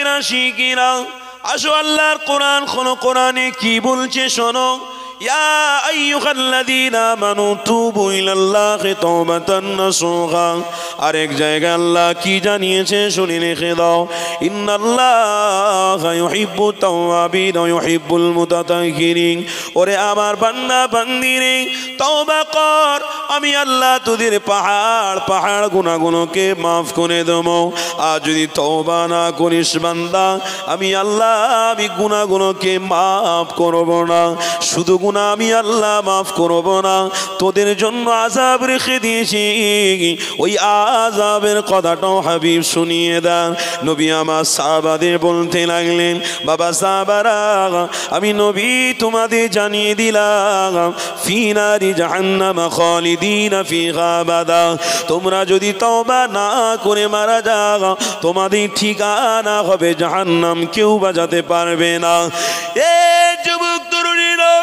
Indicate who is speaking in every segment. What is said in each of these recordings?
Speaker 1: পাকের আশিকিরা আসো আল্লাহর কোরআন খোলো কোরআনে কি বলছে শোনো ইয়া আইয়ুহাল্লাযীনা আমানু তুবু ইলাল্লাহি তাওবাতান নাসুহা আরেক জায়গায় আল্লাহ কি জানিয়েছে শুনে রেখে দাও ইন্নাল্লাহা ইউহিব্বুত তাওয়াবিন ওয়া ইউহিব্বুল মুতাতাহহিরিন ওরে আমার বান্দা বান্দিরে তওবা কর আমি আল্লাহ তোদের পাহাড় গুনাহগুলোকে maaf করে দেব আর যদি তওবা না করিস বান্দা আমি আল্লাহ আমি গুনাহগুলোকে maaf করব না শুধু গুনাহ আমি আল্লাহ maaf করব না তোদের জন্য আযাব রেখে দিয়েছি ওই আযাবের কথাটাও হাবিব শুনিয়ে দেন নবী আমার সাহাবাদের বলতে লাগলেন বাবা সাহাবারা আমি নবী তোমাদের জানিয়ে দিলাম ফি নারি জাহান্নাম খালিদিনা ফিহা আবাদা তোমরা যদি তওবা না করে মারা যাও তোমাদের ঠিকানা হবে জাহান্নাম কেউ বাঁচাতে পারবে না এ যুবক তরুণীরা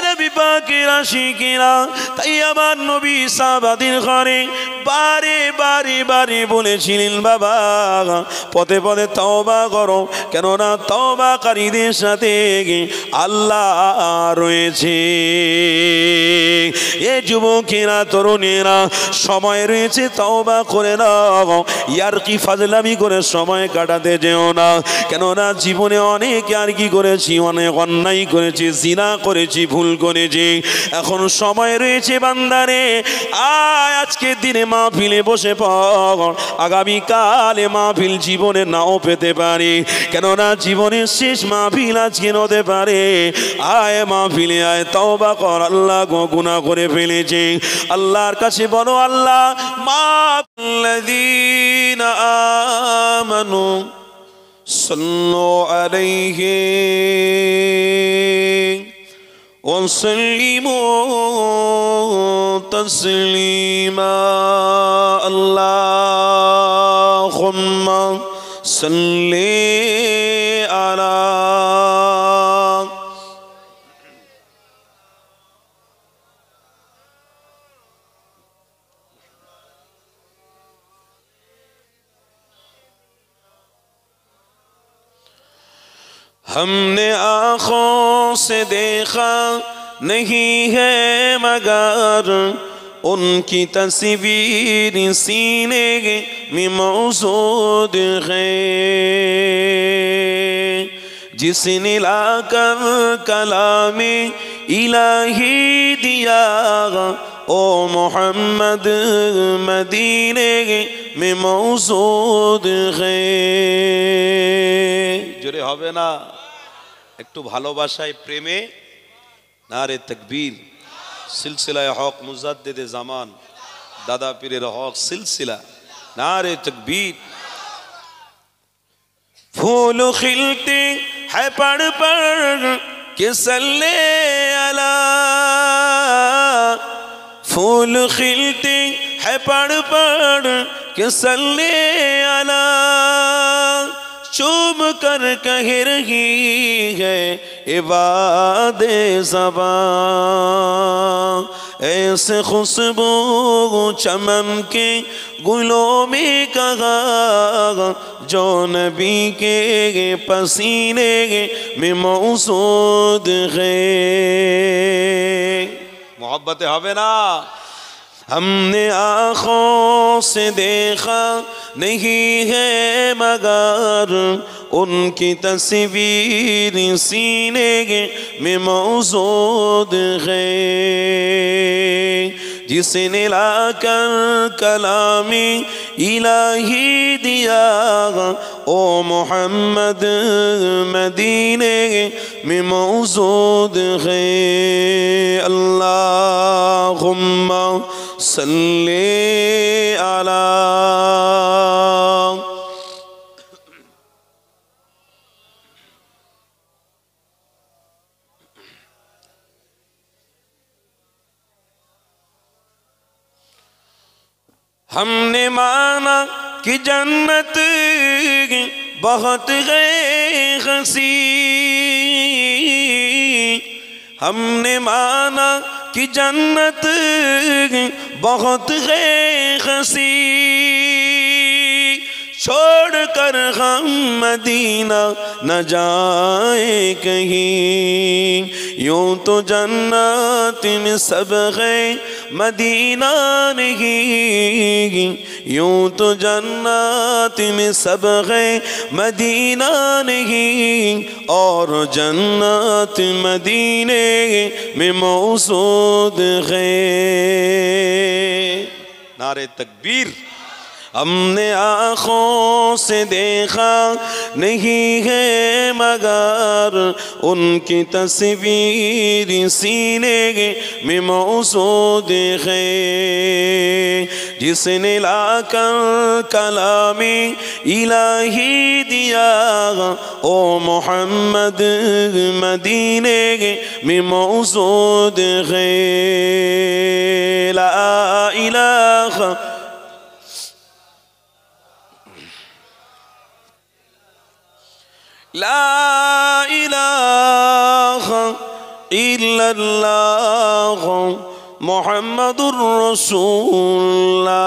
Speaker 1: নবী পাকের আশিকিরা তাই আমার নবী সাহাবাদের ঘরে বারে বারে বারে বলেছিলেন বাবা পথে পথে তওবা করো কেননা তওবাকারীদের সাথে আল্লাহ রয়েছে এ যুবকেরা তরুণেরা সময় রয়েছে তওবা করে নাও ইয়ারকি ফাজলামি করে সময় কাটাতে যেও না কেননা জীবনে অনেক আর কি করেছি অনেক অন্যায় করেছি জিনা করেছি ভুল করেছি এখন সময় রয়েছে বান্দারে আয় আজকের দিনে মাহফিলে বসে পড় আগামী কালে মাহফিল জীবনে নাও পেতে পারে কেননা জীবনের শেষ মাহফিল আজকে হতে পারে আয় মাহফিলে আয় তওবা কর আল্লাহ গুনাহ করে ফেলেছে আল্লাহর কাছে বলো আল্লাহ মাল্লাযীনা আমানু সাল্লু আলাইহি وسلموا تسليما اللهم صل على ہم نے آنکھوں سے دیکھا نہیں ہے مگر ان کی تصویر سینے میں موجود ہے جس نے لا کر کلام الہی دیا او محمد مدینے میں موجود ہے জোরে হবে না একটু ভালোবাসায় প্রেমে নারে তাকবীর সিলসিলায়ে হক মুজাদ্দিদে জামান দাদা পীরের হক সিলসিলা নারে তাকবীর फूल खिलते हैं पढ़ पढ़ के सल्ले अला फूल खिलते हैं पढ़ पढ़ के सल्ले अला चुप कर कह रही है इबादे ज़बां ऐसे खुशबू चमन के गुलों में कहा जो नबी के पसीने में मौजूद है मोहब्बत है ना हमने आँखों से देखा नहीं है मगर उनकी तस्वीर सीने में मौजूद है जिसने लाकर कलामी इलाही दिया ओ मोहम्मद मदीने में मौजूद है अल्लाहुम्मा सल्ले अला हमने माना कि जन्नत बहुत है हंसी हमने माना कि जन्नत बहुत है हंसी छोड़ छोड़कर हम मदीना न जाए कहीं, यूं तो जन्नत में सब है मदीना नहीं, यूं तो जन्नत में सब है मदीना नहीं, और जन्नत मदीने में मौजूद है। नारे तकबीर। हमने आँखों से देखा नहीं है मगर उनकी तस्वीर सीने में मौजूद है, जिसने लाकर कलामी इलाही दिया ओ मोहम्मद मदीने में मौजूद है। ला इलाहा ला इलाहा इल्लल्लाह मुहम्मदुर रसूलुल्लाह।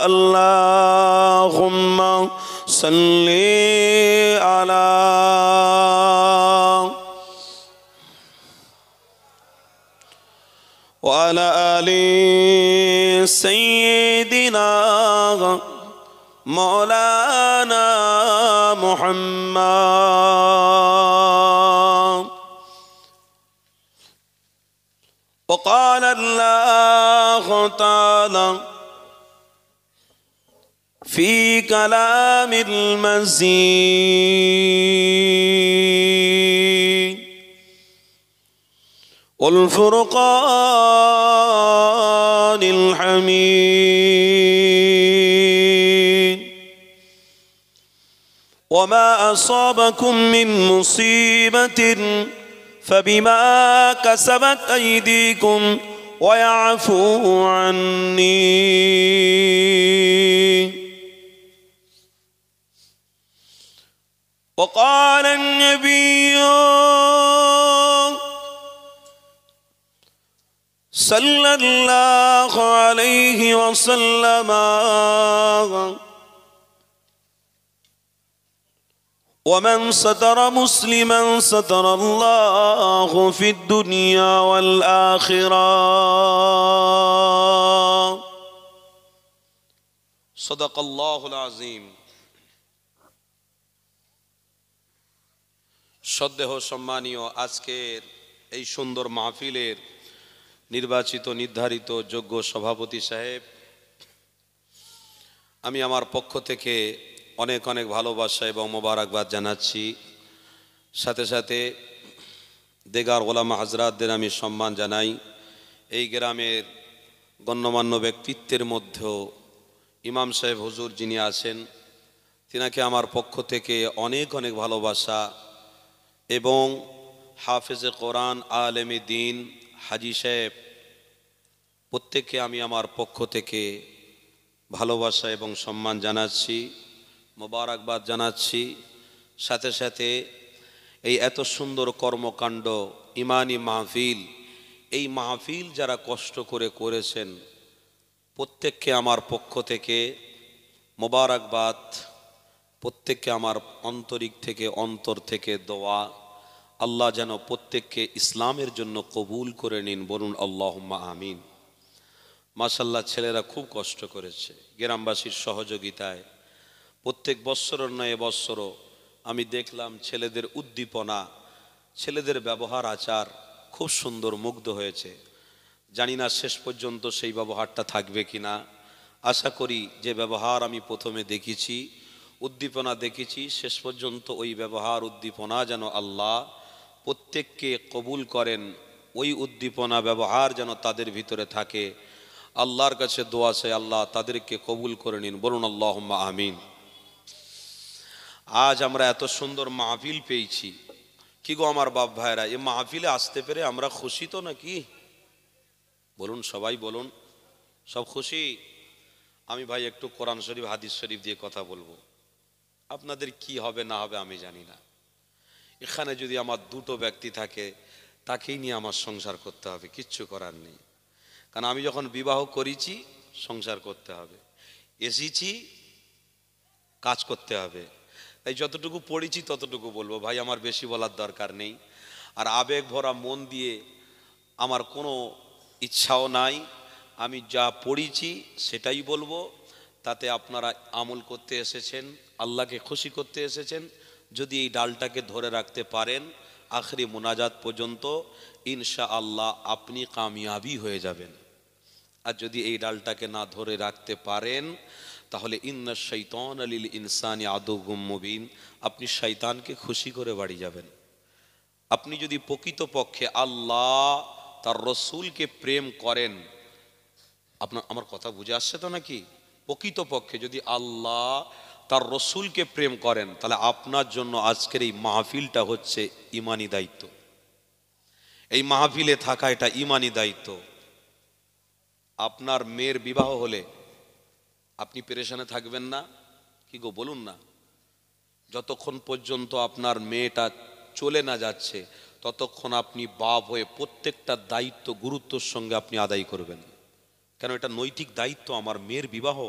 Speaker 1: अल्लाहुम्मा सल्ली अला व अला आलि सय्यिदिना मौलाना मुहम्मद। वक़ाल अल्लाहु तआला फ़ी कलामिल मज़ीद वल फ़ुरक़ानिल हमीद। वमा असाबकुम मिन मुसीबतिन फबिमा कसबत अयदीकुम वयअफू अन्नी। वक़ाल अन्नबिय्यु सल्लल्लाहु अलैहि वसल्लम वमन सतर मुस्लिमन सतर अल्लाहु फिद दुनिया वल आखिरा। सदक़ल्लाहुल आज़ीम। श्रद्धेय सम्मानीय आजकेर এই সুন্দর মাহফিলের নির্বাচিত নির্ধারিত যোগ্য সভাপতি সাহেব, আমি আমার পক্ষ থেকে অনেক অনেক ভালোবাসা এবং মোবারকবাদ জানাচ্ছি। সাথে সাথে দেগার ওলামা হযরতদের আমি সম্মান জানাই। এই গ্রামের গণ্যমান্য ব্যক্তিত্বের মধ্যেও ইমাম সাহেব হুজুর যিনি আছেন, তিনাকে আমার পক্ষ থেকে অনেক অনেক ভালোবাসা এবং হাফেজে কোরআন আলেমে দ্বীন হাজী সাহেব প্রত্যেককে আমি আমার পক্ষ থেকে ভালোবাসা এবং সম্মান জানাচ্ছি, মোবারকবাদ জানাচ্ছি। সাথে সাথে এই এত সুন্দর কর্মকাণ্ড ইমানি মাহফিল, এই মাহফিল যারা কষ্ট করে করেছেন প্রত্যেককে আমার পক্ষ থেকে মোবারকবাদ, প্রত্যেককে আমার অন্তরিক থেকে অন্তর থেকে দোয়া, আল্লাহ যেন প্রত্যেককে ইসলামের জন্য কবুল করে নিন। বলুন আল্লাহুম্মা আমিন। মাশাআল্লাহ, ছেলেরা খুব কষ্ট করেছে গ্রামবাসীর সহযোগিতায়। প্রত্যেক বৎসরের নয় বৎসরও আমি দেখলাম ছেলেদের উদ্দীপনা, ছেলেদের ব্যবহার আচার খুব সুন্দর, মুগ্ধ হয়েছে। জানি না শেষ পর্যন্ত সেই ব্যবহারটা থাকবে কি না। আশা করি যে ব্যবহার আমি প্রথমে দেখেছি, উদ্দীপনা দেখেছি, শেষ পর্যন্ত ওই ব্যবহার উদ্দীপনা যেন আল্লাহ প্রত্যেককে কবুল করেন, ওই উদ্দীপনা ব্যবহার যেন তাদের ভিতরে থাকে। আল্লাহর কাছে দোয়া চাই আল্লাহ তাদেরকে কবুল করে নিন। বলুন আল্লাহুম্মা আমিন। আজ আমরা এত সুন্দর মাহফিল পেয়েছি, কি গো আমার বাপ ভাইরা, এই মাহফিলে আসতে পেরে আমরা খুশি তো নাকি? বলুন সবাই বলুন, সব খুশি? আমি ভাই একটু কোরআন শরীফ হাদিস শরীফ দিয়ে কথা বলবো। আপনাদের কি হবে না হবে আমি জানি না। এখানে যদি আমার দুটো ব্যক্তি থাকে তাকেই নিয়ে আমার সংসার করতে হবে, কিচ্ছু করার নেই। কারণ আমি যখন বিবাহ করেছি সংসার করতে হবে, এসেছি
Speaker 2: কাজ করতে হবে। তাই যতটুকু পড়েছি ততটুকু বলবো ভাই, আমার বেশি বলার দরকার নেই। আর আবেগ ভরা মন দিয়ে আমার কোনো ইচ্ছাও নাই, আমি যা পড়েছি সেটাই বলবো। তাতে আপনারা আমল করতে এসেছেন, আল্লাহকে খুশি করতে এসেছেন। যদি এই ডালটাকে ধরে রাখতে পারেন আখরি মুনাজাত পর্যন্ত, ইনশাআল্লাহ আপনি কামিয়াবি হয়ে যাবেন। আর যদি এই ডালটাকে না ধরে রাখতে পারেন তাহলে ইন্না শাইতান লিল ইনসানি আদুউম মুবিন, আপনি শয়তানকে খুশি করে বাড়ি যাবেন। আপনি যদি প্রকৃতপক্ষে আল্লাহ তার রসুলকে প্রেম করেন, আপনার আমার কথা বুঝে আসছে তো নাকি? প্রকৃতপক্ষে যদি আল্লাহ তার রসুলকে প্রেম করেন তাহলে আপনার জন্য আজকের এই মাহফিলটা হচ্ছে ইমানি দায়িত্ব। এই মাহফিলে থাকা এটা ইমানি দায়িত্ব। আপনার মেয়ের বিবাহ হলে আপনি পেরেশানে থাকবেন না? কি গো বলুন না? যতক্ষণ পর্যন্ত আপনার মেয়েটা চলে না যাচ্ছে ততক্ষণ আপনি বাপ হয়ে প্রত্যেকটা দায়িত্ব গুরুত্বের সঙ্গে আপনি আদায় করবেন। কেন? এটা নৈতিক দায়িত্ব। আমার মেয়ের বিবাহ,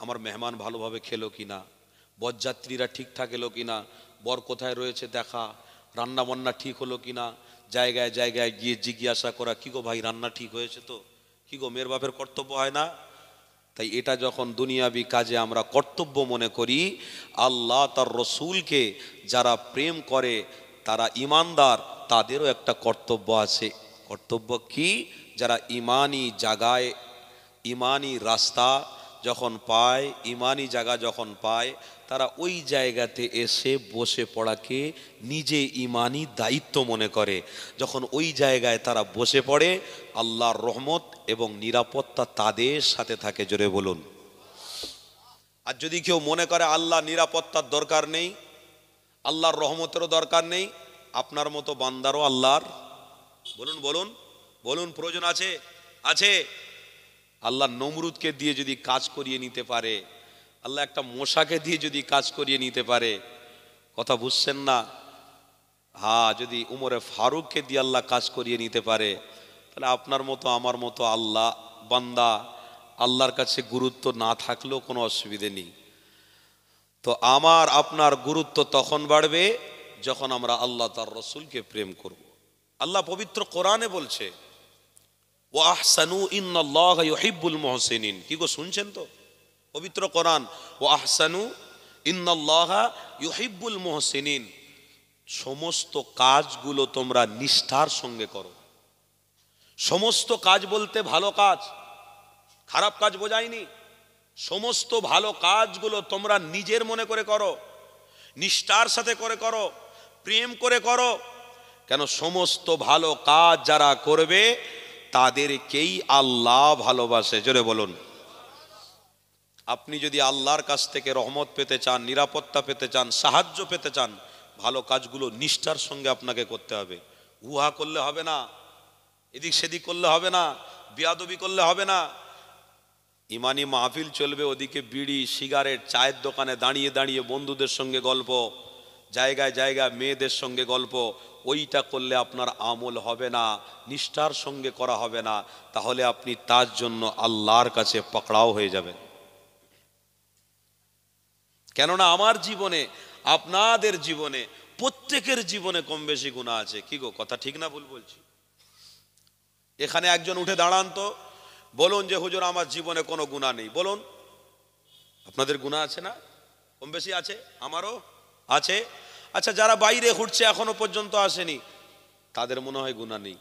Speaker 2: আমার মেহমান ভালোভাবে খেলো কিনা, বরযাত্রীরা ঠিকঠাক এলো কিনা, বর কোথায় রয়েছে দেখা, রান্না বান্না ঠিক হলো কিনা, জায়গায় জায়গায় গিয়ে জিজ্ঞাসা করা, কি গো ভাই রান্না ঠিক হয়েছে তো, কি গো মেয়ের বাপের কর্তব্য হয় না? তাই এটা যখন দুনিয়াবি কাজে আমরা কর্তব্য মনে করি, আল্লাহ তার রসুলকে যারা প্রেম করে তারা ইমানদার, তাদেরও একটা কর্তব্য আছে। কর্তব্য কি? যারা ইমানি জায়গায়, ইমানি রাস্তা যখন পায়, ইমানি জায়গা যখন পায়, তারা ওই জায়গাতে এসে বসে পড়াকে নিজে ইমানি দায়িত্ব মনে করে। যখন ওই জায়গায় তারা বসে পড়ে আল্লাহর রহমত এবং নিরাপত্তা তাদের সাথে থাকে। জোরে বলুন। আর যদি কেউ মনে করে আল্লাহ নিরাপত্তার দরকার নেই, আল্লাহর রহমতেরও দরকার নেই, আপনার মতো বান্দারও আল্লাহর বলুন বলুন বলুন প্রয়োজন আছে? আছে। আল্লাহ নমরুদকে দিয়ে যদি কাজ করিয়ে নিতে পারে, আল্লাহ একটা মশাকে দিয়ে যদি কাজ করিয়ে নিতে পারে, কথা বুঝছেন না? হ্যাঁ, যদি উমরে ফারুককে দিয়ে আল্লাহ কাজ করিয়ে নিতে পারে, তাহলে আপনার মতো আমার মতো আল্লাহ বান্দা আল্লাহর কাছে গুরুত্ব না থাকলেও কোনো অসুবিধে নেই। তো আমার আপনার গুরুত্ব তখন বাড়বে যখন আমরা আল্লাহ তার রসুলকে প্রেম করব। আল্লাহ পবিত্র কোরআনে বলছে ওয়া আহসানু ইন্নাল্লাহা ইউহিব্বুল মুহসিনিন। কি গো শুনছেন তো? পবিত্র কোরআন, ওয়া আহসানু ইন্নাল্লাহা ইউহিব্বুল মুহসিনিন। সমস্ত কাজগুলো তোমরা নিষ্ঠার সঙ্গে করো। সমস্ত কাজ বলতে ভালো কাজ, খারাপ কাজ বোঝায়নি। সমস্ত ভালো কাজগুলো তোমরা নিজের মনে করে করো, নিষ্ঠার সাথে করে করো, প্রেম করে করো। কেন? সমস্ত ভালো কাজ যারা করবে তাদেরকেই আল্লাহ ভালোবাসে। জোরে বলুন। আপনি যদি আল্লাহর কাছ থেকে রহমত পেতে চান, নিরাপত্তা পেতে চান, সাহায্য পেতে চান, ভালো কাজগুলো নিষ্ঠার সঙ্গে আপনাকে করতে হবে। হুহা করলে হবে না, এদিক সেদিক করলে হবে না, বিয়াদবি করলে হবে না। ইমানি মাহফিল চলবে, ওদিকে বিড়ি সিগারেট চায়ের দোকানে দাঁড়িয়ে দাঁড়িয়ে বন্ধুদের সঙ্গে গল্প, জায়গায় জায়গায় মেয়েদের সঙ্গে গল্প, ওইটা করলে আপনার আমল হবে না, নিষ্ঠার সঙ্গে করা হবে না। তাহলে আপনি তার জন্য আল্লাহর কাছে পাকড়াও হয়ে যাবেন। কেননা আমার জীবনে, আপনাদের জীবনে, প্রত্যেকের জীবনে কম বেশি গুনাহ আছে। কি গো কথা ঠিক না ভুল বলছি? এখানে একজন উঠে দাঁড়ান তো, বলুন যে হুজুর আমার জীবনে কোনো গুনাহ নেই। বলুন, আপনাদের গুনাহ আছে না? কম বেশি আছে, আমারও আছে। আচ্ছা, যারা বাইরে ঘুরছে এখনো পর্যন্ত আসেনি, তাদের মনে হয় গুনাহ নেই?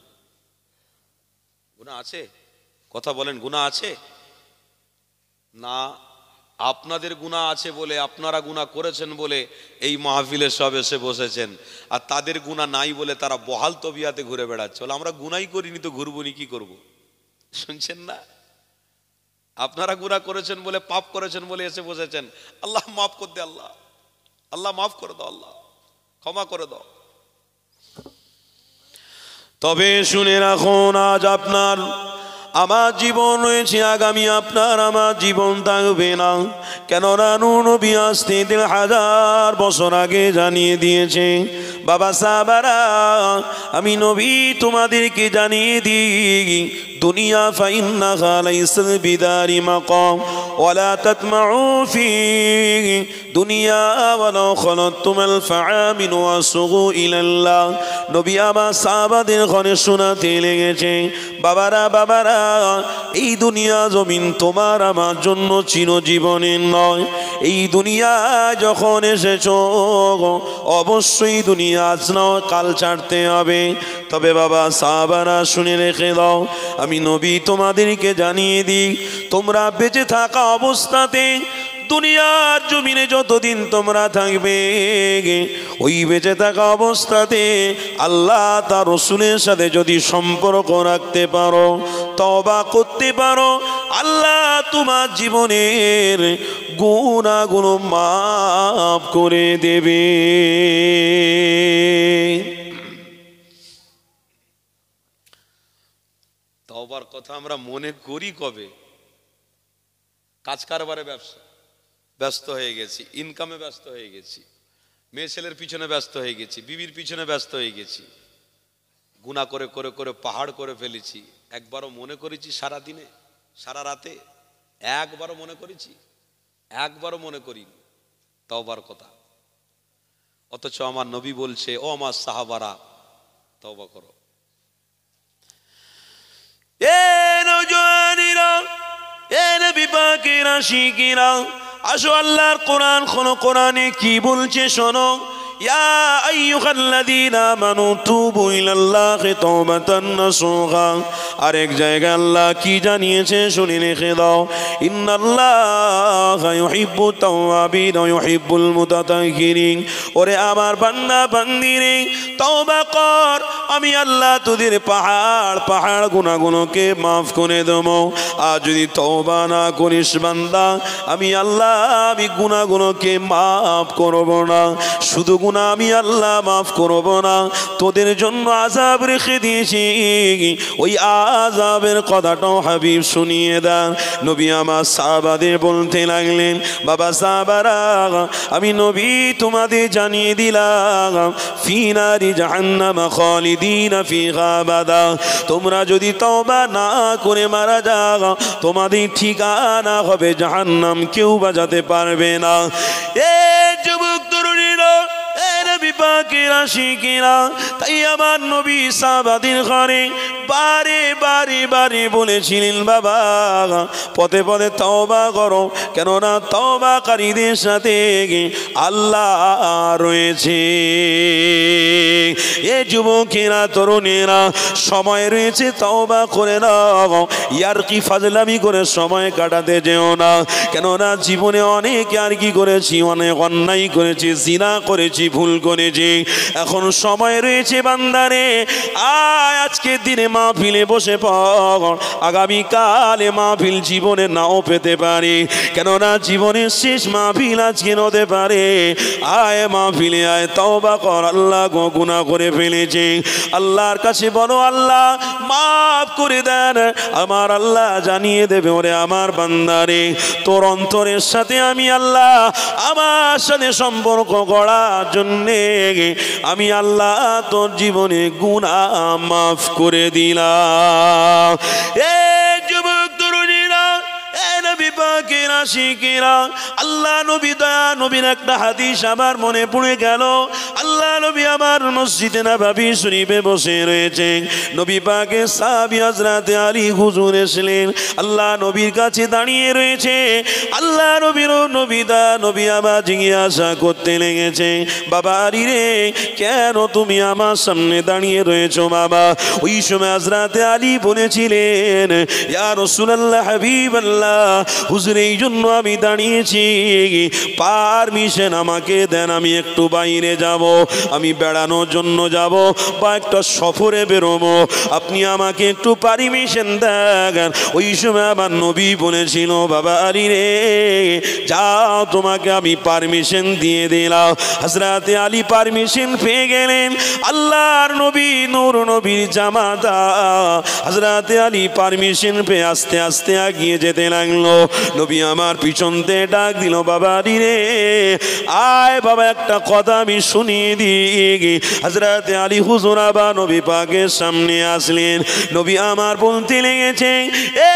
Speaker 2: গুনাহ আছে? কথা বলেন, গুনাহ আছে না? আপনাদের গুনাহ আছে বলে, আপনারা গুনাহ করেছেন বলে এই মাহফিলে সব এসে বসেছেন, আর তাদের গুনাহ নাই বলে তারা বহাল তবিয়াতে ঘুরে বেড়াচ্ছে। বলে আমরা গুনাহই করিনি তো ঘুরবো নি, কি করবো? শুনছেন না? আপনারা গুনাহ করেছেন বলে, পাপ করেছেন বলে এসে বসেছেন। আল্লাহ মাফ করে দে, আল্লাহ, আল্লাহ মাফ করে দাও, আল্লাহ ক্ষমা করে দাও।
Speaker 1: তবে শুনে রাখুন, আজ আপনার আমার জীবন রয়েছে, আগামী আপনার আমার জীবন থাকবে না। কেননা নূহ নবী আসতে 1000 বছর আগে জানিয়ে দিয়েছে, বাবা সাহাবারা আমি নবী তোমাদেরকে জানিয়ে দিই দুনিয়া ফাইন্নাহা লাইসাত বিদারি মাকাম ওয়ালা তাতমাউ ফি দুনিয়া ওয়ালাউ খালাতুল ফাআমিন ওয়াসগু ইলাল্লাহ। নবী আমার সাহাবাদের ঘরে শোনাতে লেগেছে, বাবারা বাবারা, এই দুনিয়া জমিন তোমার আমার জন্য চিরজীবনের নয়। এই দুনিয়া যখন এসেছো অবশ্যই দুনিয়া আজ নয় কাল ছাড়তে হবে। তবে বাবা সাহাবারা শুনে রেখে দাও, আমি নবী তোমাদেরকে জানিয়ে দিই, তোমরা বেঁচে থাকা অবস্থাতে দুনিয়ার জমিনে যতদিন তোমরা থাকবে ওই বেঁচে থাকা অবস্থাতে আল্লাহ তার রাসূলের সাথে যদি সম্পর্ক রাখতে পারো, তওবা করতে পারো, আল্লাহ তোমার জীবনের গুনাহগুলো মাফ করে দেবে।
Speaker 2: তওবার কথা আমরা মনে করি কবে? কাজ কারবারে ব্যস্ত হয়ে গেছি, ইনকামে ব্যস্ত হয়ে গেছি, মেয়ে ছেলের পিছনে ব্যস্ত হয়ে গেছি, বিবির পিছনে ব্যস্ত হয়ে গেছি, গুনাহ করে করে করে পাহাড় করে ফেলেছি। একবারও মনে করেছি সারা দিনে সারা রাতে? একবারও মনে করেছি? একবারও মনে করিনি তওবার কথা। অথচ আমার নবী বলছে, ও আমার সাহাবারা তওবা করো।
Speaker 1: এ নওজওয়ানেরা, এ নবী পাকের আশিকেরা, আসো আল্লাহর কোরআন শোনো, কোরআনে কি বলছে শোনো। ইয়া আইয়ুহাল্লাযীনা আমানু তুবু ইলাল্লাহি তাওবাতান নাসুহা। আরেক জায়গায় আল্লাহ কি জানিয়েছে শুনে রেখে দাও, ইন্নাল্লাহা ইউহিব্বুত তাওয়াবিন ওয়া ইউহিব্বুল মুতাতাহহিরিন। ওরে আমার বান্দা বান্দিরে তওবা কর, আমি আল্লাহ তোদের পাহাড় পাহাড় গুনাহগুলোকে মাফ করে দেব। আর যদি তওবা না করিস বান্দা, আমি আল্লাহ আমি গুনাহগুলোকে মাফ করব না। শুধু গুনাহ আমি আল্লাহ মাফ করব না, তোদের জন্য আযাব রেখে দিয়েছি। ওই আযাবের কথাটাও হাবিব শুনিয়ে দেন। নবী আমার সাহাবাদের বলতে লাগলেন, বাবা সাহাবারা, আমি নবী তোমাদের জানিয়ে দিলাম, ফি নারি জাহান্নাম খালিদিনা ফিহা আবাদা। তোমরা যদি তওবা না করে মারা যাও, তোমাদের ঠিকানা হবে জাহান্নাম, কেউ বাঁচাতে পারবে না। এ যুবক তরুণীরা, নবী পাকের আশিকেরা, তাই আমার নবী সাহাবাদের ঘরে বারে বারে বারে বলেছিলেন, বাবা পদে পদে তওবা করো, কেননা তওবাকারীদের সাথে আল্লাহ রয়েছে। এ যুবকেরা তরুণেরা, সময় রয়েছে তওবা করে নাও, ইয়ারকি ফাজলামি করে সময় কাটাতে যেও না। কেননা জীবনে অনেক ইয়ারকি করেছি, অনেক অন্যায় করেছি, জিনা করেছি, ভুল করেছি। এখন সময় রয়েছে বান্দারে, আজকের দিনে মাহফিলে বসে পড়, আগামীকালে মাহফিল জীবনে নাও পেতে পারে। কেননা জীবনের শেষ মাহফিল আজকে হতে পারে। আয় মাহফিলে আয়, তওবা কর, আল্লাহ গুনাহ করে ফেলেছে, আল্লাহর কাছে বলো, আল্লাহ মাফ করে দেন। আমার আল্লাহ জানিয়ে দেবে, ওরে আমার বান্দারে, তোর অন্তরের সাথে আমি আল্লাহ আমার সাথে সম্পর্ক করার জন্যে আমি আল্লাহ তোর জীবনে গুনাহ মাফ করে দিলাম। এ যুবক তরুণীরা, এ নবী পাকের আশিকেরা, আল্লাহ নবী দয়া নবীর একটা হাদিস আমার মনে পড়ে গেল। আল্লাহ নবী আমার মসজিদে নববী শরীফে বসে রয়েছেন। নবী পাকের সাহাবী হযরত আলী হুজুর এসেলেন, আল্লাহ নবীর কাছে দাঁড়িয়ে রয়েছে। আল্লাহ নবীর নবী আবার জিজ্ঞাসা করতে লেগেছে, বাবা আলী রে, কেন তুমি আমার সামনে দাঁড়িয়ে রয়েছো বাবা? ওই সময় হযরত আলী বলেছিলেন, ইয়া রাসূলুল্লাহ, হাবিবাল্লাহ, হুজুর এই জন্য আমি দাঁড়িয়েছি, পারমিশন আমাকে দেন, আমি একটু বাইরে যাব, আমি বেড়ানোর জন্য যাব বা একটা সফরে বেরোবো, আপনি আমাকে একটু পারমিশন দেন। ওই সময় আমার নবী বলেছিল, বাবা আলী রে, যাও, তোমাকে আমি পারমিশন দিয়ে দিলাম। হযরত আলী পারমিশন পেয়ে গেলেন। আল্লাহর নবী নূর নবীর জামাতা হযরত আলী পারমিশন পেয়ে আস্তে আস্তে এগিয়ে যেতে লাগলো। নবী আমার পিছন থেকে ডাক দিল, বাবা আলী রে, আয় বাবা, একটা কথা আমি শুনিয়ে দিই। হযরত আলী হুজুর আবার নবী পাকের সামনে আসলেন। নবী আমার বলতে লেগেছে, এ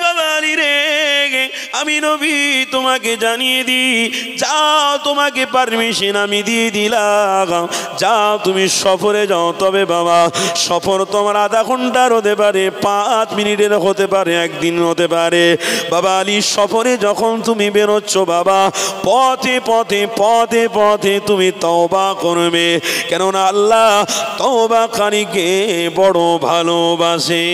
Speaker 1: বাবা আলী রে, আমি নবী তোমাকে জানিয়ে দিই, যাও, তোমাকে পারমিশন আমি দিয়ে দিলাম, যাও তুমি সফরে যাও। তবে বাবা, সফর তোমার আধা ঘন্টার হতে পারে, 5 মিনিটের হতে পারে, একদিন হতে পারে। বাবা আলী, সফরে যখন তুমি বেরোচ্ছ বাবা, পথে পথে পথে পথে তুমি তওবা করবে, কেননা আল্লাহ তওবাকারীকে বড় ভালোবাসে।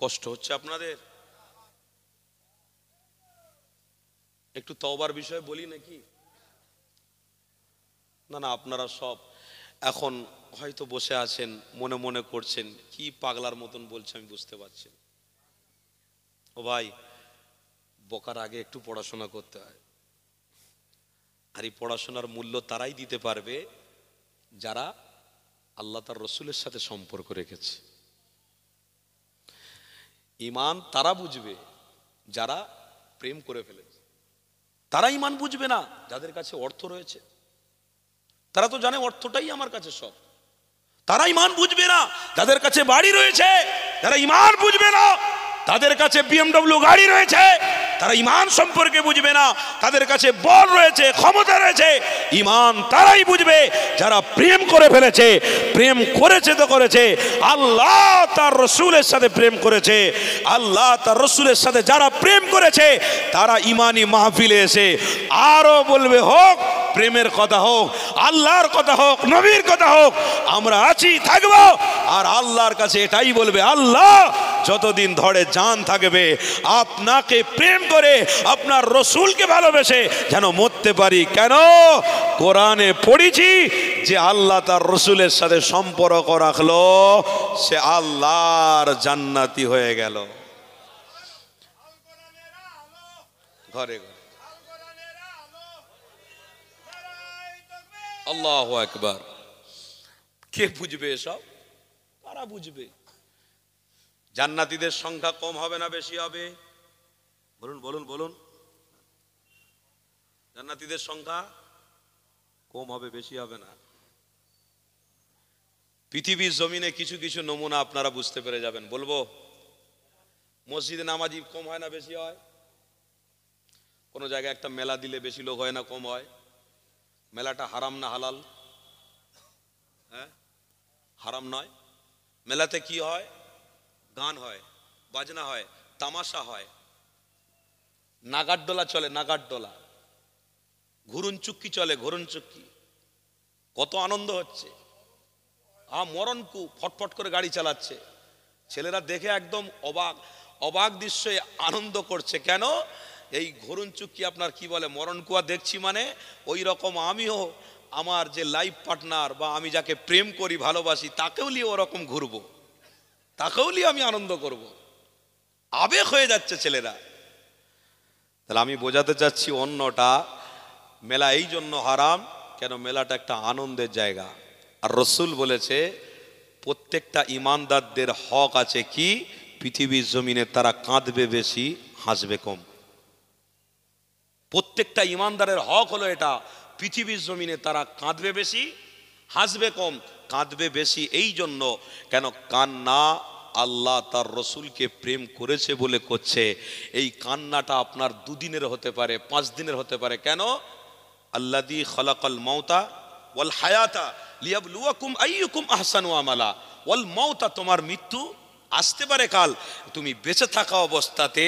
Speaker 2: কষ্ট হচ্ছে আপনাদের? একটু তওবার বিষয়ে বলি নাকি? না না, আপনারা সব এখন হয়তো বসে আছেন, মনে মনে করছেন কি পাগলার মতন বলছে, আমি বুঝতে পারছি। ও ভাই, বকার আগে একটু পড়াশোনা করতে হয়। আর এই পড়াশোনার মূল্য তারাই দিতে পারবে যারা আল্লাহ তার রসুলের সাথে সম্পর্ক রেখেছে। ঈমান তারা বুঝবে যারা প্রেম করে ফেলেছে। তারা ঈমান বুঝবে না যাদের কাছে অর্থ রয়েছে। তারা তো জানে অর্থটাই আমার কাছে সব। তারা ঈমান বুঝবে না যাদের কাছে বাড়ি রয়েছে। যারা ঈমান বুঝবে না তাদের কাছে BMW গাড়ি রয়েছে। তারা ঈমান সম্পর্কে বুঝবে না, তাদের কাছে বল রয়েছে, ক্ষমতা রয়েছে। ঈমান তারাই বুঝবে যারা প্রেম করে ফেলেছে। প্রেম করেছে তো করেছে, আল্লাহ তার রসুলের সাথে প্রেম করেছে। আল্লাহ তার রসুলের সাথে যারা প্রেম করেছে তারা ঈমানি মাহফিলে এসে আরো বলবে, হোক প্রেমের কথা হোক, আল্লাহর কথা হোক, নবীর কথা হোক, আমরা আছি, থাকবো। আর আল্লাহর কাছে এটাই বলবে, আল্লাহ যতদিন ধরে জান থাকবে আপনাকে প্রেম করে, আপনার রসুলকে ভালোবেসে যেন মরতে পারি। কেন? কোরআনে পড়েছি যে আল্লাহ তার রসুলের সাথে সম্পর্ক রাখলো, সে আল্লাহর জান্নাতি হয়ে গেল। ঘরে ঘরে আল্লাহু আকবার। কে বুঝবে এসব? তারা বুঝবে। জান্নাতীদের সংখ্যা কম হবে না বেশি হবে? বলুন বলুন বলুন। জান্নাতীদের সংখ্যা কম হবে, বেশি হবে না। পৃথিবীর জমিনে কিছু কিছু নমুনা আপনারা বুঝতে পেরে যাবেন। বলবো, মসজিদে নামাজি কম হয় না বেশি হয়? কোন জায়গায় একটা মেলা দিলে বেশি লোক হয় না কম হয়? মেলাটা হারাম না হালাল? হ্যাঁ, হারাম নয়। মেলাতে কি হয়? গান হয়, বাজনা হয়, তামাশা হয়, নাগারডোলা চলে, নাগারডোলা, ঘুরুন চুক্কি চলে, ঘুরুন চুক্কি। কত আনন্দ হচ্ছে। মরণকু ফটফট করে গাড়ি চালাচ্ছে, ছেলেরা দেখে একদম অবাক অবাক দৃশ্যে আনন্দ করছে। কেন? এই ঘুরুন চুক্কি আপনার কি বলে, মরণকুয়া দেখছি মানে ওই রকম আমিও আমার যে লাইফ পার্টনার বা আমি যাকে প্রেম করি, ভালোবাসি, তাকেও নিয়ে ওরকম ঘুরবো, তাকেও নিয়ে আমি আনন্দ করব। আবেগ হয়ে যাচ্ছে ছেলেরা। তাহলে আমি বোঝাতে চাচ্ছি অন্যটা। মেলা এই জন্য হারাম কেন? মেলাটা একটা আনন্দের জায়গা। আর রসুল বলেছে প্রত্যেকটা ইমানদারদের হক আছে কি? পৃথিবীর জমিনে তারা কাঁদবে বেশি, হাসবে কম। প্রত্যেকটা ইমানদারের হক হলো এটা, পৃথিবীর জমিনে তারা কাঁদবে বেশি, হাসবে কম। কাঁদবে বেশি এই জন্য কেন? কান্না আল্লাহ তার রসুলকে প্রেম করেছে বলে করছে। এই কান্নাটা আপনার 2 দিনের হতে পারে, 5 দিনের হতে পারে। কেন? আল্লাযী খালাকাল মাউতা ওয়াল হায়াতা লিয়াবলুয়াকুম আইয়ুকুম আহসানু আমালা। ওয়াল মাউতা, তোমার মৃত্যু আসতে পারে কাল। তুমি বেঁচে থাকা অবস্থাতে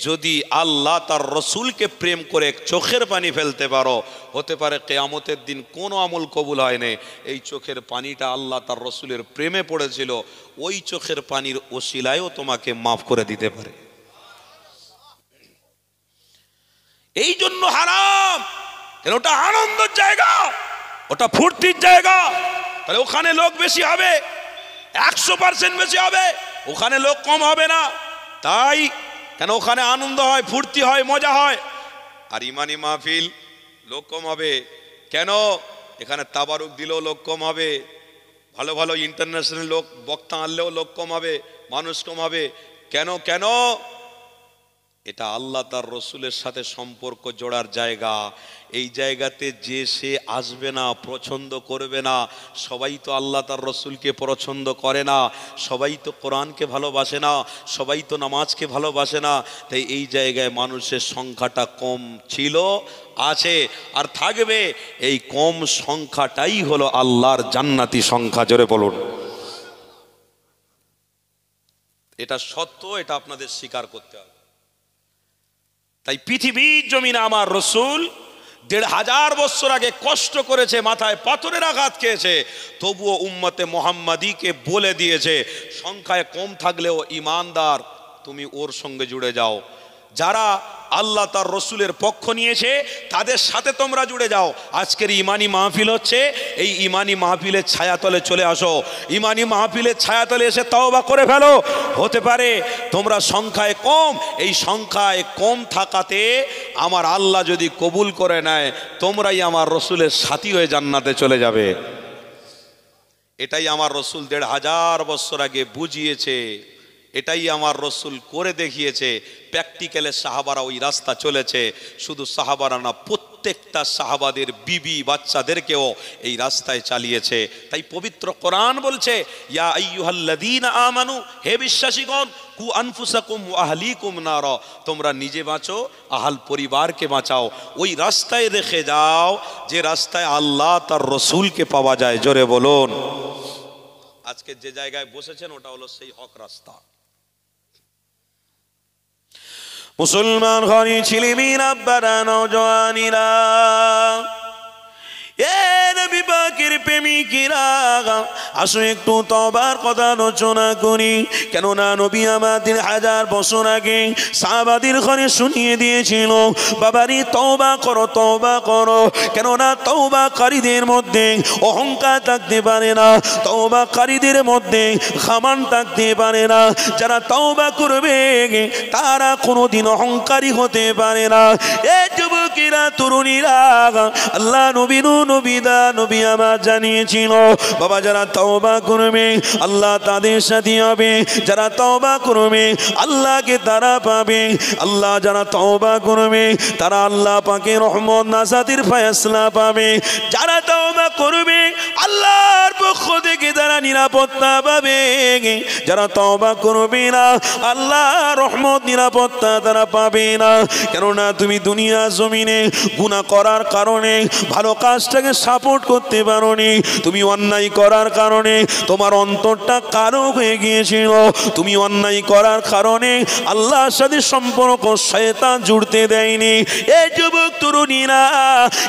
Speaker 2: যদি আল্লাহ তার রসুলকে প্রেম করে চোখের পানি ফেলতে পারো, হতে পারে কিয়ামতের দিন কোনো আমল কবুল হয় না, এই চোখের পানিটা আল্লাহ তার রসুলের প্রেমে পড়েছিল, ওই চোখের পানির ওসিলায়ও তোমাকে মাফ করে দিতে পারে। এই জন্য হারাম, কেন? ওটা আনন্দের জায়গা, ওটা ফুর্তির জায়গা। তাহলে ওখানে লোক বেশি হবে, 100% বেশি হবে, ওখানে লোক কম হবে না। তাই কেন? ওখানে আনন্দ হয়, ফুর্তি হয়, মজা হয়। আর ইমানি মাহফিল লোক কম হবে। কেন? এখানে তাবারুক দিলেও লোক কম হবে, ভালো ভালো ইন্টারন্যাশনাল লোক বক্তা আনলেও লোক কম হবে, মানুষ কম হবে। কেন? কেন? এটা আল্লাহ তার রসুলের সাথে সম্পর্ক জোড়ার জায়গা। এই জায়গাতে যে সে আসবে না, পছন্দ করবে না। সবাই তো আল্লাহ তার রসুলকে পছন্দ করে না, সবাই তো কোরআনকে ভালোবাসে না, সবাই তো নামাজকে ভালোবাসে না। তাই এই জায়গায় মানুষের সংখ্যাটা কম ছিল, আছে আর থাকবে। এই কম সংখ্যাটাই হলো আল্লাহর জান্নাতি সংখ্যা। জোরে বলুন। এটা সত্য, এটা আপনাদের স্বীকার করতে হবে। তাই পৃথিবীর জমিনে আমার রসুল ১৫০০ বছর আগে কষ্ট করেছে, মাথায় পাথরের আঘাত খেয়েছে, তবুও উম্মতে মোহাম্মদীকে বলে দিয়েছে সংখ্যায় কম থাকলেও ইমানদার, তুমি ওর সঙ্গে জুড়ে যাও। যারা আল্লাহ তার রসুলের পক্ষ নিয়েছে তাদের সাথে তোমরা জুড়ে যাও। আজকের ইমানি মাহফিল হচ্ছে, এই ইমানি মাহফিলের ছায়াতলে চলে আসো। ইমানি মাহফিলের ছায়াতলে এসে তওবা করে ফেলো। হতে পারে তোমরা সংখ্যায় কম, এই সংখ্যায় কম থাকাতে আমার আল্লাহ যদি কবুল করে নেয়, তোমরাই আমার রসুলের সাথী হয়ে জান্নাতে চলে যাবে। এটাই আমার রসুল ১৫০০ বছর আগে বুঝিয়েছে, এটাই আমার রসুল করে দেখিয়েছে। প্র্যাকটিক্যালে সাহাবারা ওই রাস্তা চলেছে। শুধু সাহাবারা না, প্রত্যেকটা সাহাবাদের বিবি বাচ্চাদেরকেও এই রাস্তায় চালিয়েছে। তাই পবিত্র কোরআন বলছে, ইয়া আইয়ুহাল্লাযীনা আমানু, হে বিশ্বাসীগণ, কু আনফুসাকুম ওয়া আহলিকুম নার, তোমরা নিজে বাঁচো, আহাল পরিবারকে বাঁচাও। ওই রাস্তায় রেখে যাও যে রাস্তায় আল্লাহ তার রসুলকে পাওয়া যায়। জোরে বলুন। আজকে যে জায়গায় বসেছেন ওটা হলো সেই হক রাস্তা।
Speaker 1: মুসলমান ঘরে ছেলেমেয়েরা, আব্বারা, নওজওয়ানিরা, এ নবী পাকের প্রেমিকেরা, আসো একটু তওবার কথা আলোচনা করি। কেননা নবী আমাদের ১০০০ বছর আগে সাহাবাদের ঘরে শুনিয়ে দিয়েছিল, বাবারি তওবা করো, তওবা করো। কেননা তওবাকারীদের মধ্যে অহংকার থাকতে পারে না, তওবাকারীদের মধ্যে খামান থাকতে পারে না। যারা তওবা করবে তারা কোনোদিন অহংকারী হতে পারে না। এ যুবকেরা, তরুণীরা, আল্লাহ নবী আমার জানিয়েছিল, বাবা যারা তওবা করবে আল্লাহ তাদের সাথে হবে, যারা তওবা করবে আল্লাহকে তারা পাবে। আল্লাহ যারা তওবা করবে তারা আল্লাহ পাকের রহমত নাজাতের ফয়সালা পাবে। যারা তওবা করবে আল্লাহর পক্ষ থেকে তারা নিরাপত্তা পাবে। যারা তওবা করবে না আল্লাহর রহমত নিরাপত্তা তারা পাবে না। কেননা তুমি দুনিয়া জমিনে গুনাহ করার কারণে ভালো কাজটাকে সাপোর্ট করতে পারোনি, তুমি অন্যায় করার কারণে তোমার অন্তরটা কালো হয়ে গিয়েছিল, তুমি অন্যায় করার কারণে আল্লাহর সাথে সম্পর্ক শয়তান জুড়তে দেয়নি। এই যুবক তরুণীরা,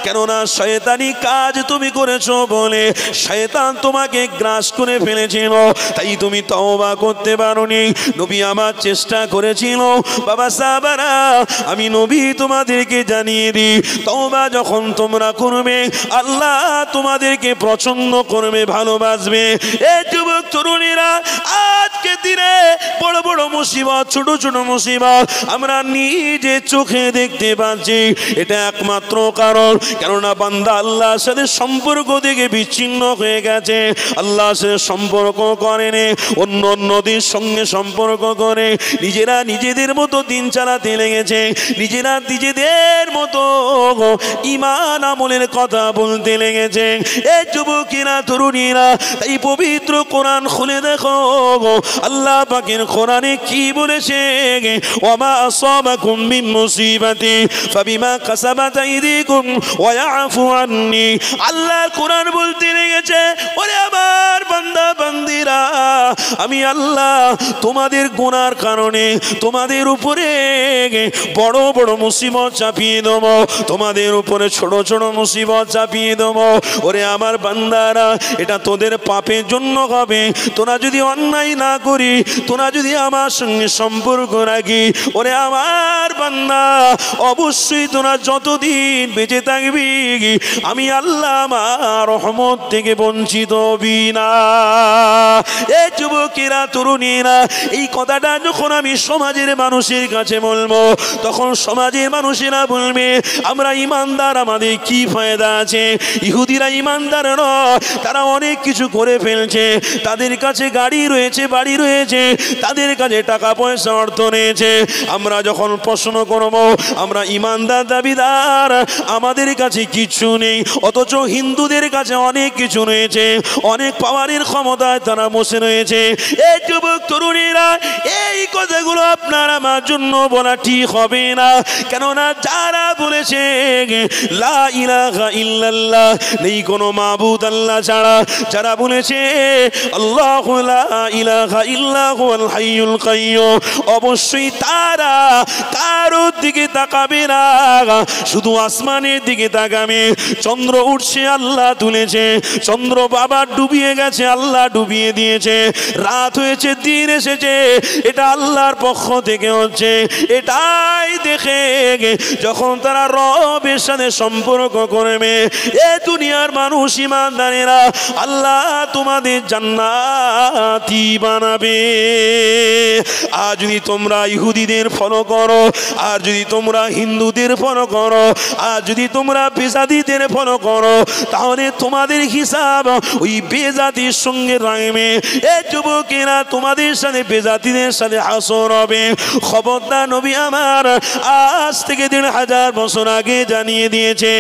Speaker 1: কেননা শয়তানি কাজ তুমি করেছো বলে শয়তান তোমাকে গ্রাস করে ফেলেছিল, তাই তুমি তওবা করতে পারোনি। নবী আমার চেষ্টা করেছিল। বাবা সাহাবারা, আমি নবী তোমাদেরকে জানিয়ে দিই, তওবা যখন তোমরা করবে আল্লাহ তোমাদেরকে পছন্দ করবে, ভালোবাসবে। এই যুবক তরুণীরা, আজকে দিনে বড় বড় মুসিবত, ছোট ছোট মুসিবত আমরা নিজে চোখে দেখতে পাচ্ছি। এটা একমাত্র কারণ, কেননা বান্দা আল্লাহর সাথে সম্পর্ক থেকে বিচ্ছিন্ন হয়ে গেছে। আল্লাহর সাথে সম্পর্ক করেনি, অন্য অন্যদের সঙ্গে সম্পর্ক করে নিজেরা নিজেদের মতো দিন চালাতে লেগেছে, নিজেরা নিজেদের মতো ঈমান আমলের কথা বলতে লেগেছে। এই যুবকেরা, তরুণীরা, এই পবিত্র কোরআন খুলে দেখো, আল্লাহ পাকের কোরআনে কি বলেছে? ওয়ামা আসাবাকুম মিন মুসিবাতি ফাবিমা কাসাবাত আইদিকুম ওয়া ইয়াফু আন্নি। আল্লাহর কোরআন বলতে লেগেছে, ওরে আমার বান্দা বান্দিরা, আমি আল্লাহ তোমাদের গুনার কারণে তোমাদের উপরে বড় বড় মুসিবত চাপিয়ে দেব, তোমাদের উপরে ছোট ছোট মুসিবত চাপিয়ে দেব। ওরে আমার বান্দারা, এটা তোদের পাপের জন্য হবে। তোরা যদি অন্যায় না করি, তোরা যদি আমার সঙ্গে সম্পর্ক রাখি, ওরে আমার বান্দা, অবশ্যই তোরা যতদিন বেঁচে থাকবি আমি আল্লাহ আমার রহমত থেকে বঞ্চিত হবি না। এই যুবক যুবকেরা তরুণীরা এই কথাটা যখন আমি সমাজের মানুষের কাছে বলবো, তখন সমাজের মানুষেরা বলবে আমরা ইমানদার, আমাদের কি ফায়দা আছে? ইহুদিরা ইমানদার নয়, তারা অনেক কিছু করে ফেলছে, তাদের কাছে গাড়ি রয়েছে, বাড়ি রয়েছে, তাদের কাছে টাকা পয়সা অর্থ রয়েছে। আমরা যখন প্রশ্ন করব আমরা ইমানদার দাবিদার, আমাদের কাছে কিছু নেই, অথচ হিন্দুদের কাছে অনেক কিছু রয়েছে, অনেক পাওয়ারের ক্ষমতায় তারা বসে রয়েছে। এই যুবক তরুণীরা, এই কথাগুলো আপনার আমার জন্য বলা ঠিক হবে না, কেননা যারা বলেছে লা ইলাহা ইল্লাল্লাহ, নেই কোনো মাবুদ আল্লাহ ছাড়া, যারা বলেছে আল্লাহু লা ইলাহা ইল্লা হুয়াল হাইয়ুল কাইয়্যুম, অবশ্যই তারা কারোর দিকে তাকাবে না, শুধু আসমানের দিকে তাকাবে। চন্দ্র উঠছে আল্লাহ তুলেছে, চন্দ্র বাবা ডুবিয়ে গেছে আল্লাহ ডুবিয়ে দিয়েছে, রাত হয়েছে দিন এসেছে এটা আল্লাহর পক্ষ থেকে হচ্ছে। এটাই দেখে যখন তারা রবের সাথে সম্পর্ক করবে, এ দুনিয়ার মানুষ ইমানদারেরা, আল্লাহ তোমাদের জান্নাতি বানাবে। আর যদি তোমরা ইহুদিদের ফলো করো, আর যদি তোমরা হিন্দুদের ফলো করো, আর যদি তোমরা বেজাতিদের ফলো করো, তাহলে তোমাদের হিসাব ওই বেজাতির সঙ্গে রাখবে। এ যুবকেরা, তোমাদের সাথে বেজাতিদের সাথে হাসর হবে। খবরদার, নবী আমার আজ থেকে ১৫০০ বছর আগে জানিয়ে দিয়েছে।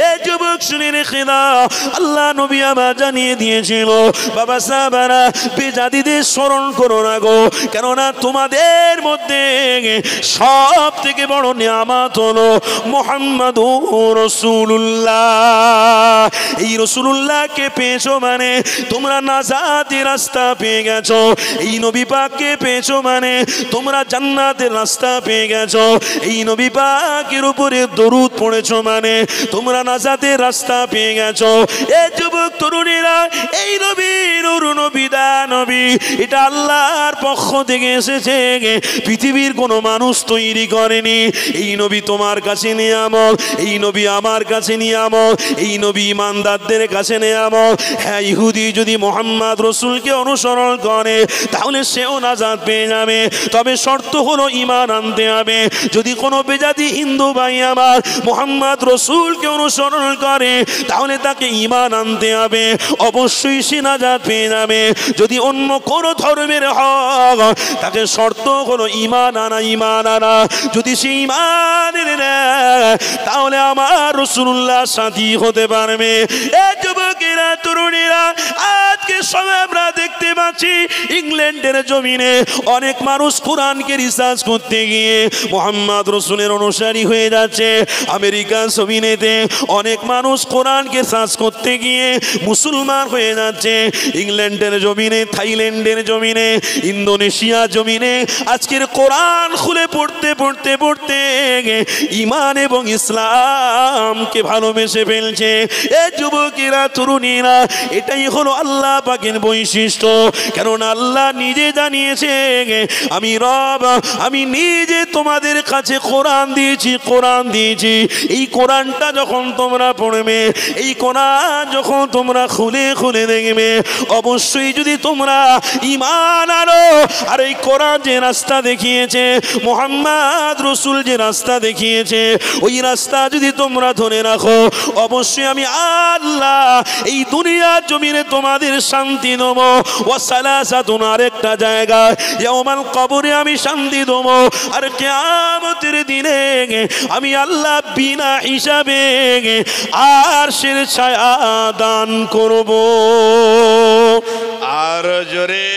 Speaker 1: এ যুবক শুনে রেখে দাও, আল্লাহ নবী আমার জানিয়ে দিয়েছিল বাবা সাহাবারা বেজাতিদের স্মরণ করো না গো, কেননা তোমাদের মধ্যে সব থেকে বড় নিয়ামত হলো মুহাম্মাদুর রাসূলুল্লাহ। এই রাসূলুল্লাহকে পেয়েছো মানে তোমরা নাজাতের রাস্তা পেয়ে গেছো। এই নবী পাককে পেয়েছো মানে তোমরা জান্নাতের রাস্তা পেয়ে গেছো। এই নবী পাকের উপরে দরুদ পড়েছো মানে তোমরা নাজাতের রাস্তা পেয়ে গেছো। এ যুবক তরুণীরা, এই নবী নূর নবী দা নবী, এটা আল্লাহর পক্ষ থেকে এসেছে, পৃথিবীর কোনো মানুষ তৈরি করেনি। এই নবী তোমার কাছে নিয়ামত, এই নবী আমার কাছে নিয়ামত, এই নবী ইমানদারদের কাছে নিয়ামত। হ্যাঁ, ইহুদি যদি মুহাম্মদ রাসূলকে অনুসরণ করে তাহলে সেও নাজাত পেয়ে যাবে, তবে শর্ত হলো ঈমান আনতে হবে। যদি কোনো বেজাতি হিন্দু ভাই আমার মুহাম্মদ রাসূলকে অনুসরণ করে তাহলে তাকে ঈমান আনতে হবে, অবশ্যই সে নাজাত পেয়ে যাবে। যদি অন্য কোনো ধর্মের হক, তাকে শর্ত হলো ঈমান আনা, ঈমান আনা। যদি সে ঈমান এনে নেয় তাহলে আমার রাসূলুল্লাহর সাথী হতে পারবে। এ যুবকেরা তরুণীরা, আজকে সবাই আমরা দেখতে পাচ্ছি ইংল্যান্ডের জমিনে অনেক মানুষ কোরআনকে রিসার্চ করতে গিয়ে মুহাম্মদ রাসূলের অনুসারী হয়ে যাচ্ছে। আমেরিকার জমিনেতে অনেক মানুষ কোরআনকে সার্চ করতে গিয়ে মুসলমান হয়ে যাচ্ছে। ইংল্যান্ডের জমিনে, থাইল্যান্ডের জমিনে, ইন্দোনেশিয়া জমিনে আজকের কোরআন খুলে পড়তে পড়তে পড়তে ঈমান এবং ইসলামকে ভালোবেসে ফেলছে। এ যুবকেরা তরুণীরা, এটাই হলো আল্লাহ পাকের বৈশিষ্ট্য। কেননা আল্লাহ নিজে জানিয়েছে আমি রব, আমি নিজে তোমাদের কাছে কোরআন দিয়েছি, কোরআন দিয়েছি। এই কোরআনটা যখন তোমরা পড়বে, এই কোরআন যখন তোমরা খুলে খুলে দেখবে, অবশ্যই যদি তোমরা ঈমান আনো, আর এই কোরআন যে রাস্তা দেখিয়েছে, মুহাম্মদ রাসূল যে রাস্তা দেখিয়েছে, ওই রাস্তা যদি তোমরা ধরে রাখো, অবশ্যই আমি আল্লাহ এই দুনিয়ার জমিনে তোমাদের শান্তি দেব। ওয়া সালাসাতুন, আরেকটা জায়গায় ইয়াউমাল কবরে আমি শান্তি দেব, আর কিয়ামতের দিনে আমি আল্লাহ বিনা হিসাবে আরশের ছায়া দান করব। আর জোরে,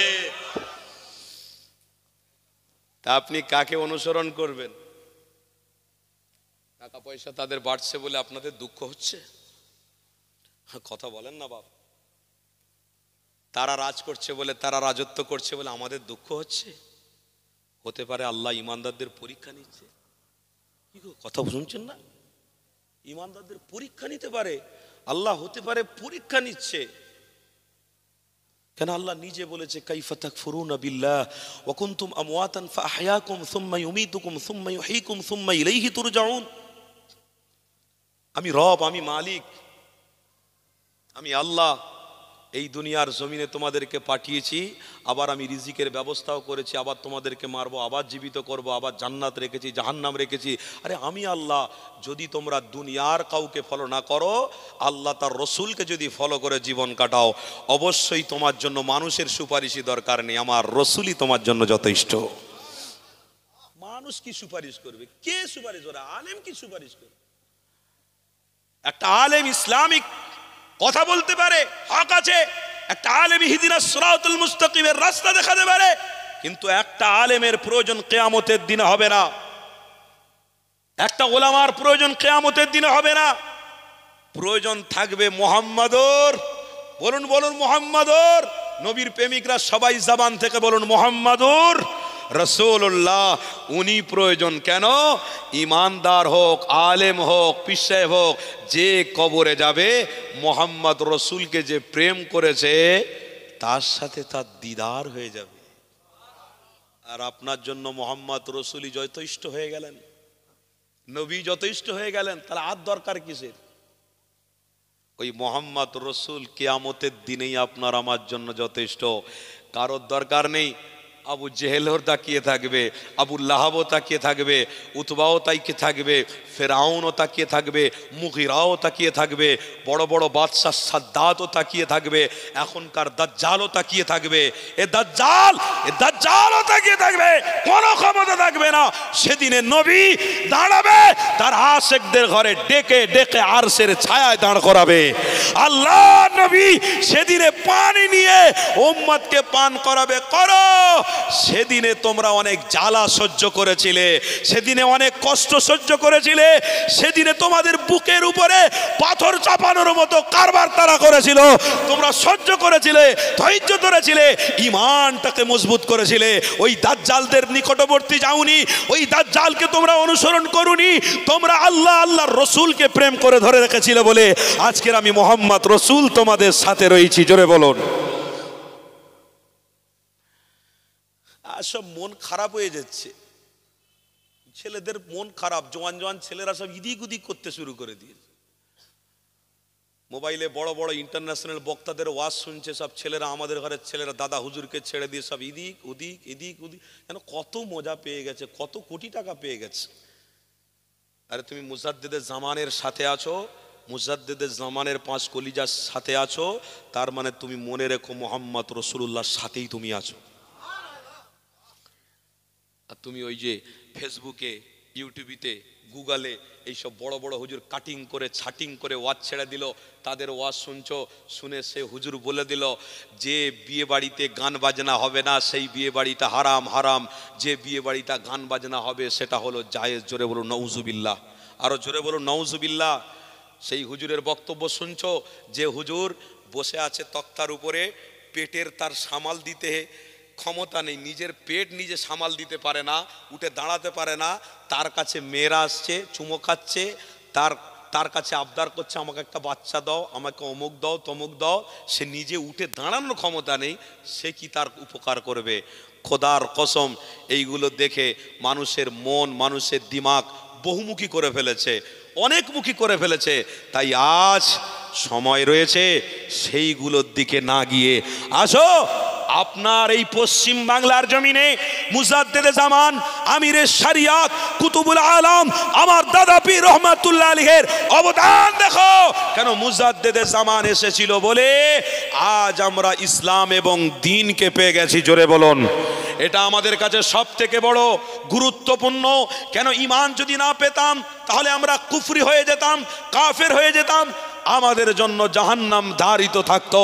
Speaker 1: তা আপনি কাকে অনুসরণ করবেন? টাকা পয়সা তাদের বাড়ছে বলে আপনাদের দুঃখ হচ্ছে? কথা বলেন না বাপ। তারা রাজ করছে বলে, তারা রাজত্ব করছে বলে আমাদের দুঃখ হচ্ছে? হতে পারে আল্লাহ ইমানদারদের পরীক্ষা নিচ্ছে। কি গো, কথা শুনছেন না? ইমানদারদের পরীক্ষা নিতে পারে আল্লাহ, হতে পারে পরীক্ষা নিচ্ছে। কেন আল্লাহ নিজে বলেছে কাইফা তাকফুরুনা বিল্লাহ ওয়া কুনতুম আমওয়াতান ফাআহয়াকুম সুম্মা ইউমীতুকুম সুম্মা ইউহয়ীকুম সুম্মা ইলাইহি তুরজাউন। আমি রব, আমি মালিক, আমি আল্লাহ,
Speaker 2: এই দুনিয়ার জমিনে তোমাদেরকে পাঠিয়েছি, আবার আমি রিজিকের ব্যবস্থাও করেছি, আবার তোমাদেরকে মারবো, আবার জীবিত করব, আবার জান্নাত রেখেছি, জাহান্নাম রেখেছি। আরে আমি আল্লাহ যদি তোমরা দুনিয়ার কাউকে ফলো না করো, আল্লাহ তার রসুলকে যদি ফলো করে জীবন কাটাও, অবশ্যই তোমার জন্য মানুষের সুপারিশই দরকার নেই, আমার রসুলই তোমার জন্য যথেষ্ট। মানুষ কি সুপারিশ করবে? কে সুপারিশ করে? আলেম কি সুপারিশ করবে? একটা আলেম ইসলামিক কথা বলতে পারে, হক আছে। একটা আলেম ইহদিনাস সিরাতুল মুস্তাকিমের রাস্তা দেখাতে পারে, কিন্তু একটা আলেমের প্রয়োজন কিয়ামতের দিনে হবে না, একটা ওলামার প্রয়োজন কিয়ামতের দিনে হবে না। প্রয়োজন থাকবে মুহাম্মাদুর। বলুন বলুন মুহাম্মাদুর। নবীর প্রেমিকরা সবাই জবান থেকে বলুন মুহাম্মাদুর রাসূলুল্লাহ। উনি প্রয়োজন। কেন? ইমানদার হোক, আলেম হোক, পীর সাহেব হোক, যে কবরে যাবে মোহাম্মদ রসুলকে যে প্রেম করেছে তার সাথে তার দিদার হয়ে যাবে। আর আপনার জন্য মোহাম্মদ রসুলই যথেষ্ট হয়ে গেলেন, নবী যথেষ্ট হয়ে গেলেন, তাহলে আর দরকার কিসের? ওই মোহাম্মদ রসুল কিয়ামতের দিনেই আপনার আমার জন্য যথেষ্ট। কারোর দরকার নেই আবু জেহেলও তাকিয়ে থাকবে, আবু লাহাবও তাকিয়ে থাকবে, উতবাও তাকিয়ে থাকবে, ফেরাউনও তাকিয়ে থাকবে, মুগিরাও তাকিয়ে থাকবে, বড় বড় বাদশাহ সাদ্দাতও তাকিয়ে থাকবে, এখনকার দাজ্জালও তাকিয়ে থাকবে। এ দাজ্জালও তাকিয়ে থাকবে, কোনো ক্ষমতা থাকবে না। সেদিনে নবী দাঁড়াবে, তার আশেকদের ঘরে ডেকে ডেকে আরশের ছায়ায় দাঁড় করাবে। আল্লাহ নবী সেদিনে পানি নিয়ে উম্মতকে পান করাবে। করো। সেদিনে তোমরা অনেক জ্বালা সহ্য করেছিলে, সেদিনে অনেক কষ্ট সহ্য করেছিলে, সেদিনে তোমাদের বুকের উপরে পাথর চাপানোর মতো কারবার তারা করেছিল, তোমরা সহ্য করেছিলে, ধৈর্য ধরেছিলে, ঈমানটাকে মজবুত করেছিলে। ওই দাজ্জালদের নিকটবর্তী যাওনি, ওই দাজ্জালকে তোমরা অনুসরণ করুনি, তোমরা আল্লাহ আল্লাহর রসুলকে প্রেম করে ধরে রেখেছিলে বলে আজকের আমি মোহাম্মদ রসুল তোমাদের সাথে রয়েছি। জোরে বলুন। সব মন খারাপ হয়ে যাচ্ছে, ছেলেদের মন খারাপ, জোয়ান জোয়ান ছেলেরা সব ইদিক উদিক করতে শুরু করে দিয়েছে। মোবাইলে বড় বড় ইন্টারন্যাশনাল বক্তাদের ওয়াজ শুনছে সব ছেলেরা, আমাদের ঘরের ছেলেরা দাদা হুজুরকে ছেড়ে দিয়ে সব ইদিক উদিক এদিক উদিক, যেন কত মজা পেয়ে গেছে, কত কোটি টাকা পেয়ে গেছে। আরে তুমি মুজাদ্দিদে জামানের সাথে আছো, মুজাদ্দিদে জামানের 5 কলিজার সাথে আছো, তার মানে তুমি মনে রেখো মোহাম্মদ রসুলুল্লাহর সাথেই তুমি আছো। আর তুমি ওই যে ফেসবুকে, ইউটিউবিতে, গুগলে এইসব বড় বড় হুজুর কাটিং করে ছাটিং করে ওয়াজ ছেড়ে দিল, তাদের ওয়াজ শুনছো, শুনে সে হুজুর বলে দিল যে বিয়ে বাড়িতে গান বাজনা হবে না সেই বিয়ে বাড়িটা হারাম, হারাম যে বিয়ে বাড়িটা গান বাজনা হবে সেটা হলো জায়েজ। জোরে বলো নাউজুবিল্লাহ, আরো জোরে বলো নাউজুবিল্লাহ। সেই হুজুরের বক্তব্য শুনছো, যে হুজুর বসে আছে তক্তার উপরে, পেটের তার সামাল দিতে ক্ষমতা নেই, নিজের পেট নিজে সামাল দিতে পারে না, উঠে দাঁড়াতে পারে না, তার কাছে মেয়েরা আসছে, চুমো খাচ্ছে, তার কাছে আবদার করছে আমাকে একটা বাচ্চা দাও, আমাকে অমুক দাও তমুক দাও, সে নিজে উঠে দাঁড়ানোর ক্ষমতা নেই, সে কি তার উপকার করবে? খোদার কসম, এইগুলো দেখে মানুষের মন, মানুষের দিমাগ বহুমুখী করে ফেলেছে, অনেকমুখী করে ফেলেছে। তাই আজ সময় রয়েছে সেইগুলোর দিকে না গিয়ে আসো আপনার এই পশ্চিম বাংলার জমিনে মুজাদ্দিদে জামান, আমিরে শরিয়াত, কুতুবুল আলম, আমার দাদা পীর রহমাতুল্লাহ আলাইহির অবদান দেখো। কেন? মুজাদ্দিদে জামান এসেছিল বলে আজ আমরা ইসলাম এবং দ্বীনকে পেয়ে গেছি। জোরে বলুন। এটা আমাদের কাছে সব থেকে বড় গুরুত্বপূর্ণ। কেন? ঈমান যদি না পেতাম তাহলে আমরা কুফরি হয়ে যেতাম, কাফের হয়ে যেতাম, আমাদের জন্য জাহান্নাম ধারিত থাকতো।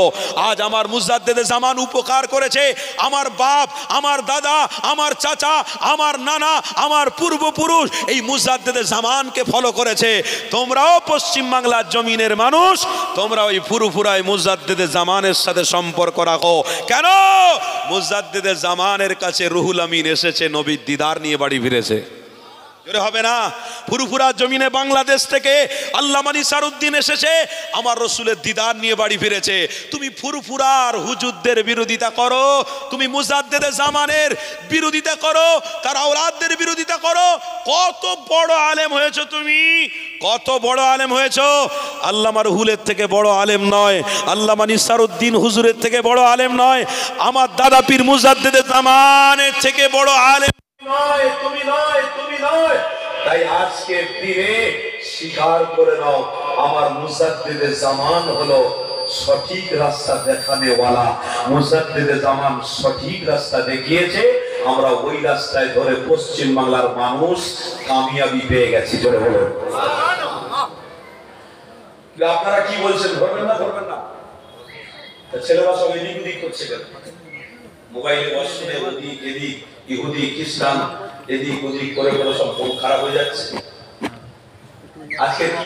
Speaker 2: আজ আমার মুজাদ্দিদে জামান উপকার করেছে, আমার বাপ, আমার দাদা, আমার চাচা, আমার নানা, আমার পূর্বপুরুষ এই মুজাদ্দিদে জামানকে ফলো করেছে। তোমরাও পশ্চিম বাংলার জমিনের মানুষ, তোমরা ওই ফুরফুরায় মুজাদ্দিদে জামানের সাথে সম্পর্ক রাখো। কেন? মুজাদ্দিদে জামানের কাছে রুহুল আমিন এসেছে, নবীর দিদার নিয়ে বাড়ি ফিরেছে।
Speaker 1: জোরে হবে না? ফুরফুরা জমিনে বাংলাদেশ থেকে আল্লামা নিসারউদ্দিন এসেছে, আমার রসুলের দিদার নিয়ে বাড়ি ফিরেছে। তুমি ফুরফুরার হুজুরদের বিরোধিতা করো, তুমি মুজাদ্দেদে জামানের বিরোধিতা করো, তার আওলাদদের বিরোধিতা করো। কত বড় আলেম হয়েছো তুমি, কত বড় আলেম হয়েছো। আল্লামা রুহুলের থেকে বড় আলেম নয়, আল্লামা নিসারউদ্দিন হুজুরের থেকে বড় আলেম নয়, আমার দাদা পীর মুজাদ্দেদে জামানের থেকে বড় আলেম নয়, তুমি নয়, তুমি নয়। তাই আজকের দিনে স্বীকার করে নাও, আমার মুজাদ্দেদে জামান হলো সঠিক রাস্তা দেখানেওয়ালা। মুজাদ্দেদে জামান সঠিক রাস্তা দেখিয়েছে, আমরা ওই রাস্তায় ধরে পশ্চিম বাংলার মানুষ কামিয়াবি পেয়ে গেছি। জোরে বলুন। আপনারা কি বলছেন, ধরবেন না ধরবেন না? ছেলেরা সব এদিক ওদিক করছে কেন? মোবাইলে ওয়াজ শুনে ওদিক এদিক, ইহুদি খ্রিস্টান এদিক ওদিক করে করে সব মন খারাপ হয়ে যাচ্ছে। আজকে